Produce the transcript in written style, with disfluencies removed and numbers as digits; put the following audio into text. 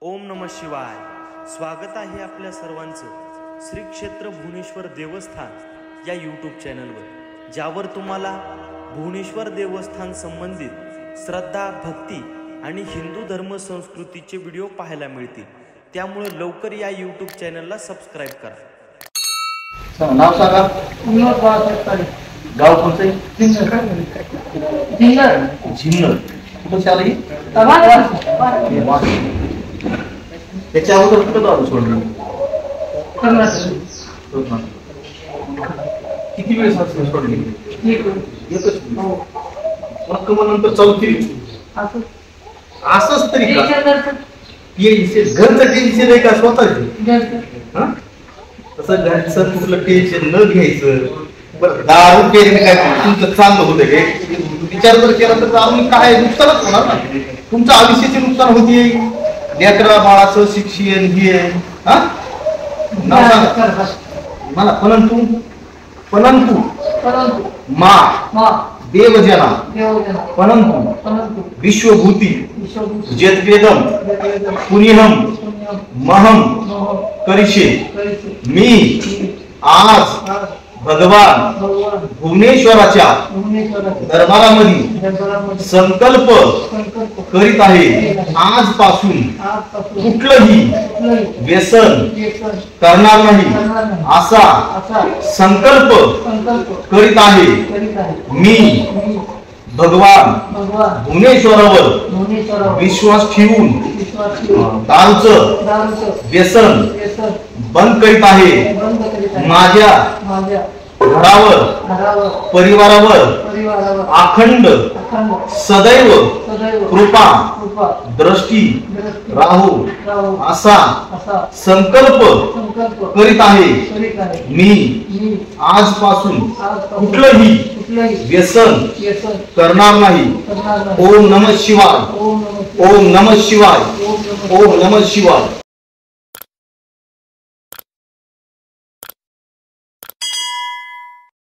ओम नमः शिवाय। स्वागत आहे आपल्या सर्वांचं श्री क्षेत्र भुवनेश्वर देवस्थान या यूट्यूब चॅनलवर, ज्यावर तुम्हाला भुवनेश्वर देवस्थान संबंधित श्रद्धा, भक्ती आणि हिंदू धर्म संस्कृतीचे व्हिडिओ पाहायला मिळतील। त्यामुळे लवकर या यूट्यूब चॅनलला सबस्क्राइब करा। नाव सांगा। गाव कोणतं आहे? झिन्नर। कुठं आलं ही? त्याच्या अगोदर कुठं आलो सोडलं? किती वेळ सोडली? एकच नंतर चौथी असंच तरी का? घरचं टेन्शन आहे का स्वतःच? तसं घरचं कुठलं टेन्शन न घ्यायचं। बरं, दारू पेरणे काय तुमचं चांगलं होतं हे विचार जर केला तर दारू काय नुकसानच होणार ना। तुमचं आयुष्याचे नुकसान होते, लेकरा बाळाचं शिक्षण हे मला पनंतु मा देवजना पनंतु विश्वभूती जतवेदम पुनिहम महम करिष्ये। मी आज भगवान भुवनेश्वराच्या दरबारामध्ये संकल्प करीत आहे, आजपासून कुठलंही व्यसन करणार नाही असा संकल्प करीत आहे। मी भगवान भुवनेश्वरावर विश्वास ठेवून दारूचं व्यसन बंद करीत आहे। माझ्या घरावर परिवारावर अखंड सदैव कृपा दृष्टी राहू असा संकल्प करीत आहे। मी आजपासून कुठलंही व्यसन करणार नाही। ओम नमः शिवाय। ओम नमः शिवाय। ओम नमः शिवाय।